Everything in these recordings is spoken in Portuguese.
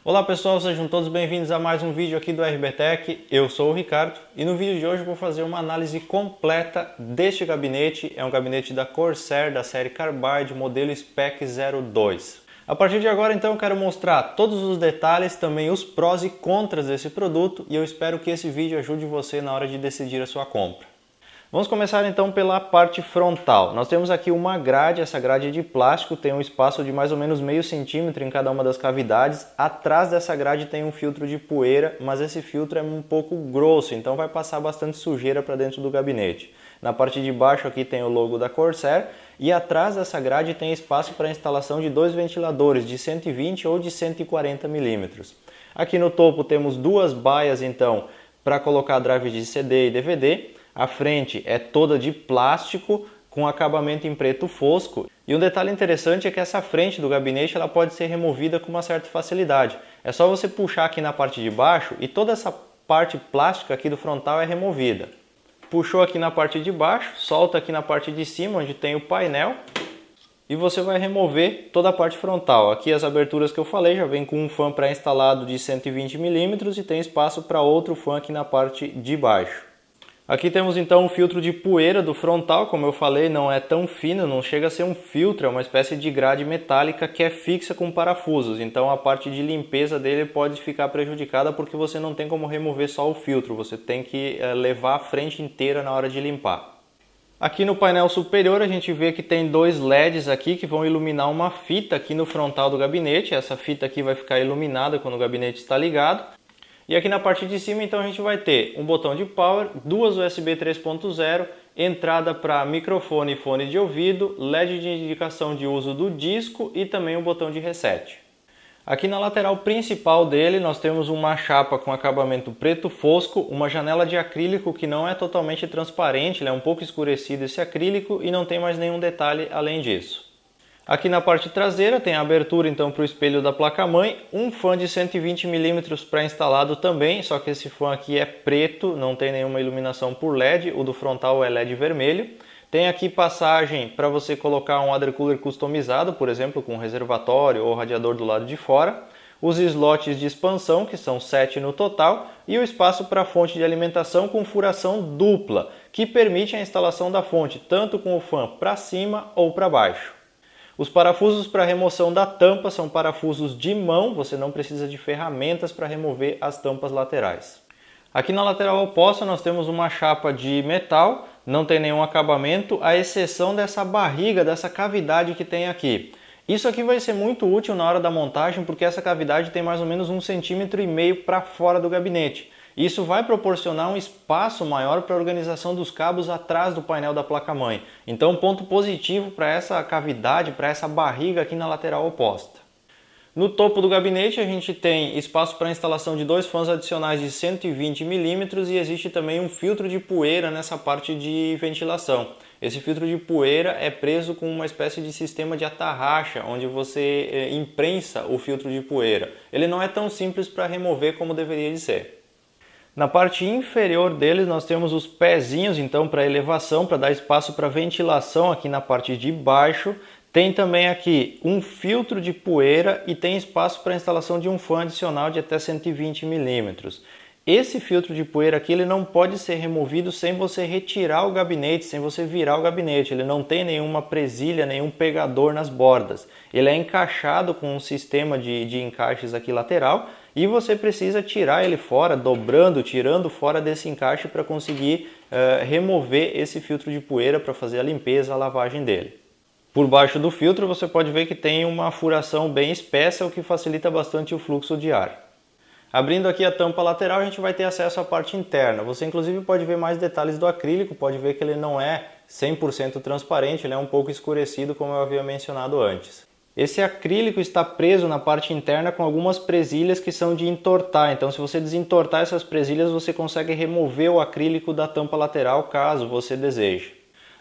Olá pessoal, sejam todos bem-vindos a mais um vídeo aqui do RBTech. Eu sou o Ricardo e no vídeo de hoje eu vou fazer uma análise completa deste gabinete. É um gabinete da Corsair da série Carbide, modelo Spec 02. A partir de agora então eu quero mostrar todos os detalhes, também os prós e contras desse produto e eu espero que esse vídeo ajude você na hora de decidir a sua compra. Vamos começar então pela parte frontal. Nós temos aqui uma grade, essa grade é de plástico, tem um espaço de mais ou menos meio centímetro em cada uma das cavidades. Atrás dessa grade tem um filtro de poeira, mas esse filtro é um pouco grosso, então vai passar bastante sujeira para dentro do gabinete. Na parte de baixo aqui tem o logo da Corsair e atrás dessa grade tem espaço para a instalação de dois ventiladores de 120 ou de 140 milímetros. Aqui no topo temos duas baias então para colocar drive de CD e DVD. A frente é toda de plástico com acabamento em preto fosco. E um detalhe interessante é que essa frente do gabinete ela pode ser removida com uma certa facilidade. É só você puxar aqui na parte de baixo e toda essa parte plástica aqui do frontal é removida. Puxou aqui na parte de baixo, solta aqui na parte de cima onde tem o painel e você vai remover toda a parte frontal. Aqui as aberturas que eu falei já vem com um fã pré-instalado de 120 milímetros e tem espaço para outro fã aqui na parte de baixo. Aqui temos então o filtro de poeira do frontal, como eu falei, não é tão fino, não chega a ser um filtro, é uma espécie de grade metálica que é fixa com parafusos, então a parte de limpeza dele pode ficar prejudicada porque você não tem como remover só o filtro, você tem que levar a frente inteira na hora de limpar. Aqui no painel superior a gente vê que tem dois LEDs aqui que vão iluminar uma fita aqui no frontal do gabinete, essa fita aqui vai ficar iluminada quando o gabinete está ligado. E aqui na parte de cima então a gente vai ter um botão de power, duas USB 3.0, entrada para microfone e fone de ouvido, LED de indicação de uso do disco e também um botão de reset. Aqui na lateral principal dele nós temos uma chapa com acabamento preto fosco, uma janela de acrílico que não é totalmente transparente, ele é um pouco escurecido esse acrílico e não tem mais nenhum detalhe além disso. Aqui na parte traseira tem a abertura então para o espelho da placa-mãe, um fã de 120 mm pré-instalado também, só que esse fã aqui é preto, não tem nenhuma iluminação por LED, o do frontal é LED vermelho. Tem aqui passagem para você colocar um water cooler customizado, por exemplo, com reservatório ou radiador do lado de fora. Os slots de expansão, que são 7 no total, e o espaço para a fonte de alimentação com furação dupla, que permite a instalação da fonte tanto com o fã para cima ou para baixo. Os parafusos para remoção da tampa são parafusos de mão, você não precisa de ferramentas para remover as tampas laterais. Aqui na lateral oposta nós temos uma chapa de metal, não tem nenhum acabamento, à exceção dessa barriga, dessa cavidade que tem aqui. Isso aqui vai ser muito útil na hora da montagem porque essa cavidade tem mais ou menos 1,5 cm para fora do gabinete. Isso vai proporcionar um espaço maior para a organização dos cabos atrás do painel da placa-mãe. Então, ponto positivo para essa cavidade, para essa barriga aqui na lateral oposta. No topo do gabinete a gente tem espaço para a instalação de dois fãs adicionais de 120 mm e existe também um filtro de poeira nessa parte de ventilação. Esse filtro de poeira é preso com uma espécie de sistema de atarraxa, onde você imprensa o filtro de poeira. Ele não é tão simples para remover como deveria de ser. Na parte inferior deles nós temos os pezinhos então para elevação, para dar espaço para ventilação aqui na parte de baixo. Tem também aqui um filtro de poeira e tem espaço para a instalação de um fã adicional de até 120 mm. Esse filtro de poeira aqui ele não pode ser removido sem você retirar o gabinete, sem você virar o gabinete. Ele não tem nenhuma presilha, nenhum pegador nas bordas. Ele é encaixado com um sistema de encaixes aqui lateral e você precisa tirar ele fora, dobrando, tirando fora desse encaixe para conseguir remover esse filtro de poeira para fazer a limpeza, a lavagem dele. Por baixo do filtro você pode ver que tem uma furação bem espessa, o que facilita bastante o fluxo de ar. Abrindo aqui a tampa lateral a gente vai ter acesso à parte interna. Você inclusive pode ver mais detalhes do acrílico, pode ver que ele não é 100% transparente, ele é um pouco escurecido como eu havia mencionado antes. Esse acrílico está preso na parte interna com algumas presilhas que são de entortar, então se você desentortar essas presilhas você consegue remover o acrílico da tampa lateral caso você deseje.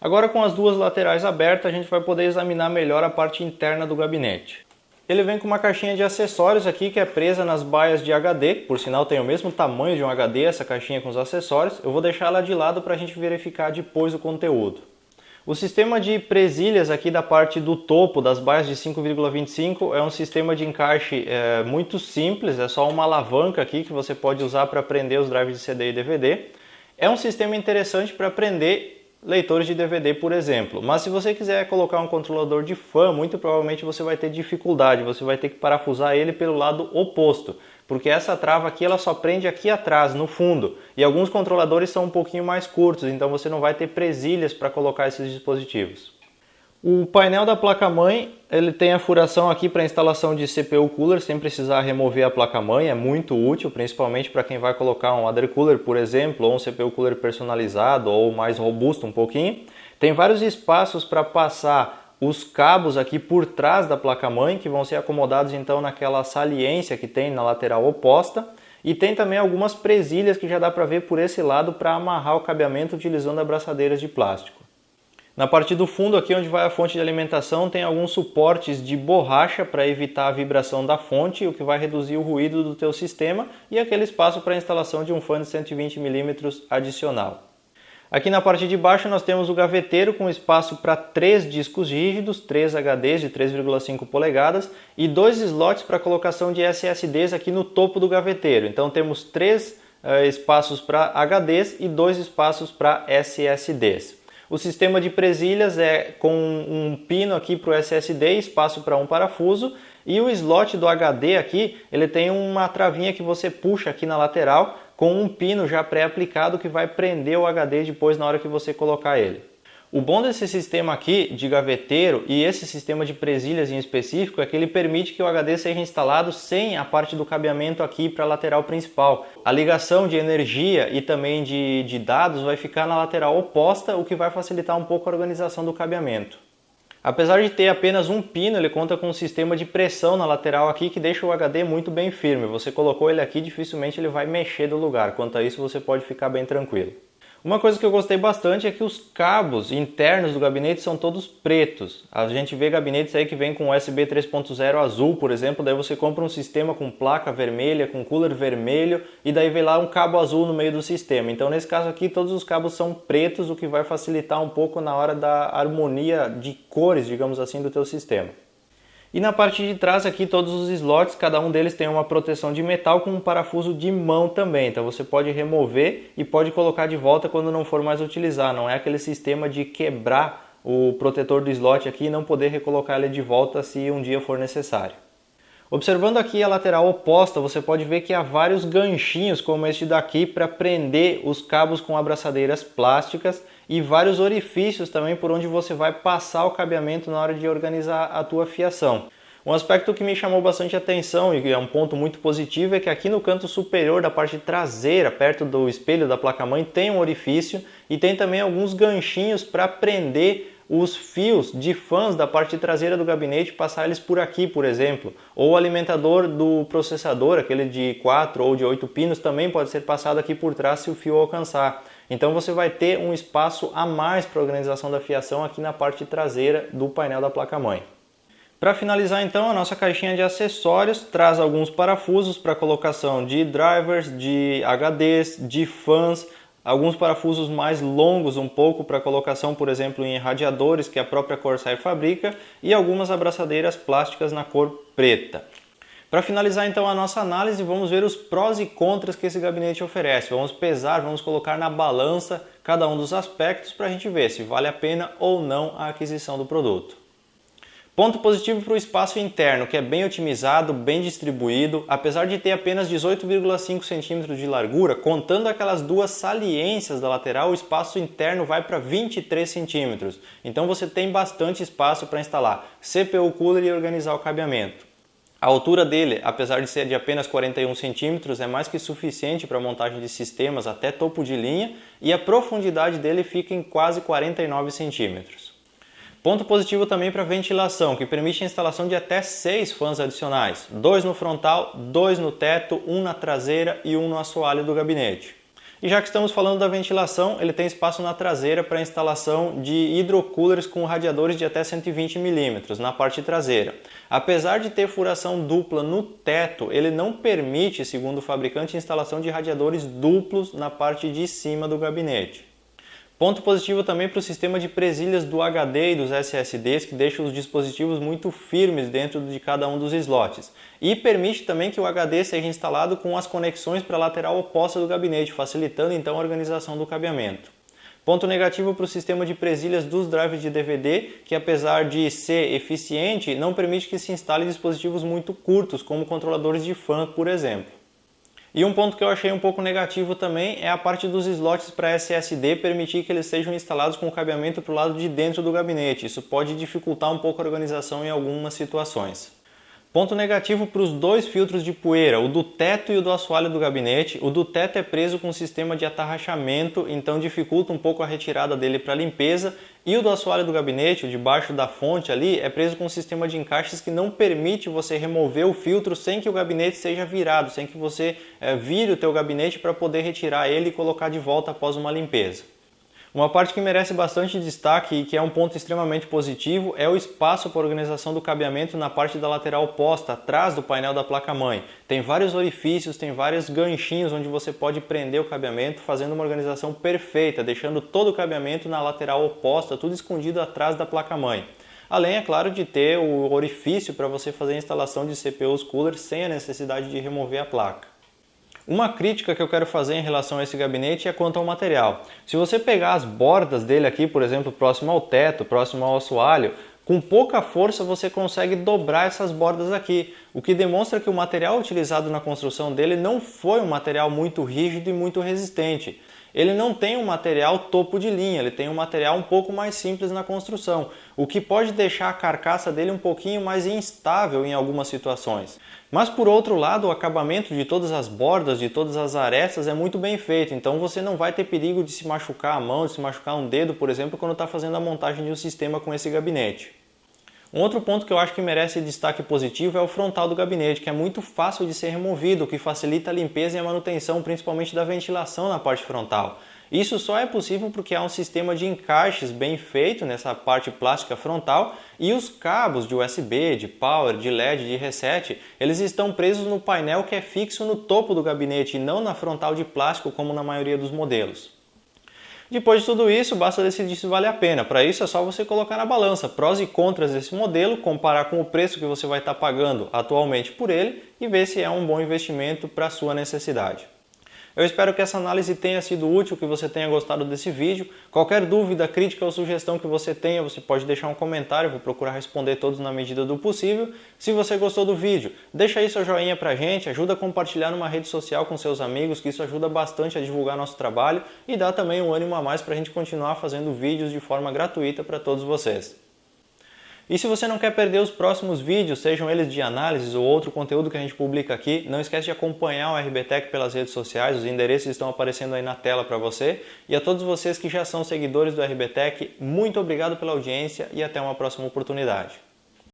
Agora com as duas laterais abertas a gente vai poder examinar melhor a parte interna do gabinete. Ele vem com uma caixinha de acessórios aqui que é presa nas baias de HD, por sinal tem o mesmo tamanho de um HD essa caixinha com os acessórios. Eu vou deixar ela de lado para a gente verificar depois o conteúdo. O sistema de presilhas aqui da parte do topo das baias de 5,25 é um sistema de encaixe muito simples, é só uma alavanca aqui que você pode usar para prender os drives de CD e DVD. É um sistema interessante para prender leitores de DVD, por exemplo, mas se você quiser colocar um controlador de fan, muito provavelmente você vai ter dificuldade, você vai ter que parafusar ele pelo lado oposto, porque essa trava aqui ela só prende aqui atrás, no fundo, e alguns controladores são um pouquinho mais curtos, então você não vai ter presilhas para colocar esses dispositivos. O painel da placa-mãe, ele tem a furação aqui para instalação de CPU cooler sem precisar remover a placa-mãe, é muito útil, principalmente para quem vai colocar um water cooler, por exemplo, ou um CPU cooler personalizado ou mais robusto um pouquinho. Tem vários espaços para passar os cabos aqui por trás da placa-mãe, que vão ser acomodados então naquela saliência que tem na lateral oposta. E tem também algumas presilhas que já dá para ver por esse lado para amarrar o cabeamento utilizando abraçadeiras de plástico. Na parte do fundo, aqui onde vai a fonte de alimentação, tem alguns suportes de borracha para evitar a vibração da fonte, o que vai reduzir o ruído do teu sistema, e aquele espaço para a instalação de um fã de 120 mm adicional. Aqui na parte de baixo nós temos o gaveteiro com espaço para 3 discos rígidos, 3 HDs de 3,5 polegadas e 2 slots para colocação de SSDs aqui no topo do gaveteiro. Então temos 3 espaços para HDs e 2 espaços para SSDs. O sistema de presilhas é com um pino aqui para o SSD, espaço para um parafuso, e o slot do HD aqui, ele tem uma travinha que você puxa aqui na lateral com um pino já pré-aplicado que vai prender o HD depois na hora que você colocar ele. O bom desse sistema aqui de gaveteiro e esse sistema de presilhas em específico é que ele permite que o HD seja instalado sem a parte do cabeamento aqui para a lateral principal. A ligação de energia e também de dados vai ficar na lateral oposta, o que vai facilitar um pouco a organização do cabeamento. Apesar de ter apenas um pino, ele conta com um sistema de pressão na lateral aqui que deixa o HD muito bem firme. Você colocou ele aqui, dificilmente ele vai mexer do lugar. Quanto a isso, você pode ficar bem tranquilo. Uma coisa que eu gostei bastante é que os cabos internos do gabinete são todos pretos. A gente vê gabinetes aí que vem com USB 3.0 azul, por exemplo, daí você compra um sistema com placa vermelha, com cooler vermelho e daí vem lá um cabo azul no meio do sistema. Então nesse caso aqui todos os cabos são pretos, o que vai facilitar um pouco na hora da harmonia de cores, digamos assim, do teu sistema. E na parte de trás aqui todos os slots, cada um deles tem uma proteção de metal com um parafuso de mão também, então você pode remover e pode colocar de volta quando não for mais utilizar, não é aquele sistema de quebrar o protetor do slot aqui e não poder recolocar ele de volta se um dia for necessário. Observando aqui a lateral oposta, você pode ver que há vários ganchinhos como este daqui para prender os cabos com abraçadeiras plásticas e vários orifícios também por onde você vai passar o cabeamento na hora de organizar a tua fiação. Um aspecto que me chamou bastante atenção e é um ponto muito positivo é que aqui no canto superior da parte traseira, perto do espelho da placa-mãe, tem um orifício e tem também alguns ganchinhos para prender os fios de fãs da parte traseira do gabinete, passar eles por aqui, por exemplo. Ou o alimentador do processador, aquele de 4 ou de 8 pinos, também pode ser passado aqui por trás se o fio alcançar. Então você vai ter um espaço a mais para a organização da fiação aqui na parte traseira do painel da placa-mãe. Para finalizar então, a nossa caixinha de acessórios traz alguns parafusos para colocação de drivers, de HDs, de fãs, alguns parafusos mais longos um pouco para colocação, por exemplo, em radiadores que a própria Corsair fabrica e algumas abraçadeiras plásticas na cor preta. Para finalizar então a nossa análise, vamos ver os prós e contras que esse gabinete oferece. Vamos pesar, vamos colocar na balança cada um dos aspectos para a gente ver se vale a pena ou não a aquisição do produto. Ponto positivo para o espaço interno, que é bem otimizado, bem distribuído. Apesar de ter apenas 18,5 cm de largura, contando aquelas duas saliências da lateral, o espaço interno vai para 23 cm. Então você tem bastante espaço para instalar CPU cooler e organizar o cabeamento. A altura dele, apesar de ser de apenas 41 cm, é mais que suficiente para a montagem de sistemas até topo de linha e a profundidade dele fica em quase 49 cm. Ponto positivo também para a ventilação, que permite a instalação de até 6 fãs adicionais, 2 no frontal, 2 no teto, 1 na traseira e 1 no assoalho do gabinete. E já que estamos falando da ventilação, ele tem espaço na traseira para a instalação de hidrocoolers com radiadores de até 120 mm na parte traseira. Apesar de ter furação dupla no teto, ele não permite, segundo o fabricante, a instalação de radiadores duplos na parte de cima do gabinete. Ponto positivo também para o sistema de presilhas do HD e dos SSDs, que deixa os dispositivos muito firmes dentro de cada um dos slots. E permite também que o HD seja instalado com as conexões para a lateral oposta do gabinete, facilitando então a organização do cabeamento. Ponto negativo para o sistema de presilhas dos drives de DVD, que apesar de ser eficiente, não permite que se instale dispositivos muito curtos, como controladores de fan, por exemplo. E um ponto que eu achei um pouco negativo também é a parte dos slots para SSD permitir que eles sejam instalados com o cabeamento para o lado de dentro do gabinete. Isso pode dificultar um pouco a organização em algumas situações. Ponto negativo para os dois filtros de poeira, o do teto e o do assoalho do gabinete. O do teto é preso com um sistema de atarrachamento, então dificulta um pouco a retirada dele para limpeza. E o do assoalho do gabinete, o debaixo da fonte ali, é preso com um sistema de encaixes que não permite você remover o filtro sem que o gabinete seja virado, sem que você vire o teu gabinete para poder retirar ele e colocar de volta após uma limpeza. Uma parte que merece bastante destaque e que é um ponto extremamente positivo é o espaço para organização do cabeamento na parte da lateral oposta, atrás do painel da placa-mãe. Tem vários orifícios, tem vários ganchinhos onde você pode prender o cabeamento, fazendo uma organização perfeita, deixando todo o cabeamento na lateral oposta, tudo escondido atrás da placa-mãe. Além, é claro, de ter o orifício para você fazer a instalação de CPUs cooler sem a necessidade de remover a placa. Uma crítica que eu quero fazer em relação a esse gabinete é quanto ao material. Se você pegar as bordas dele aqui, por exemplo, próximo ao teto, próximo ao assoalho, com pouca força você consegue dobrar essas bordas aqui, o que demonstra que o material utilizado na construção dele não foi um material muito rígido e muito resistente. Ele não tem um material topo de linha, ele tem um material um pouco mais simples na construção, o que pode deixar a carcaça dele um pouquinho mais instável em algumas situações. Mas por outro lado, o acabamento de todas as bordas, de todas as arestas é muito bem feito, então você não vai ter perigo de se machucar a mão, de se machucar um dedo, por exemplo, quando está fazendo a montagem de um sistema com esse gabinete. Um outro ponto que eu acho que merece destaque positivo é o frontal do gabinete, que é muito fácil de ser removido, o que facilita a limpeza e a manutenção, principalmente da ventilação na parte frontal. Isso só é possível porque há um sistema de encaixes bem feito nessa parte plástica frontal e os cabos de USB, de power, de LED, de reset, eles estão presos no painel que é fixo no topo do gabinete e não na frontal de plástico como na maioria dos modelos. Depois de tudo isso, basta decidir se vale a pena. Para isso é só você colocar na balança prós e contras desse modelo, comparar com o preço que você vai estar pagando atualmente por ele e ver se é um bom investimento para a sua necessidade. Eu espero que essa análise tenha sido útil, que você tenha gostado desse vídeo. Qualquer dúvida, crítica ou sugestão que você tenha, você pode deixar um comentário, eu vou procurar responder todos na medida do possível. Se você gostou do vídeo, deixa aí seu joinha pra gente, ajuda a compartilhar numa rede social com seus amigos, que isso ajuda bastante a divulgar nosso trabalho e dá também um ânimo a mais para a gente continuar fazendo vídeos de forma gratuita para todos vocês. E se você não quer perder os próximos vídeos, sejam eles de análises ou outro conteúdo que a gente publica aqui, não esquece de acompanhar o RBTech pelas redes sociais, os endereços estão aparecendo aí na tela para você. E a todos vocês que já são seguidores do RBTech, muito obrigado pela audiência e até uma próxima oportunidade.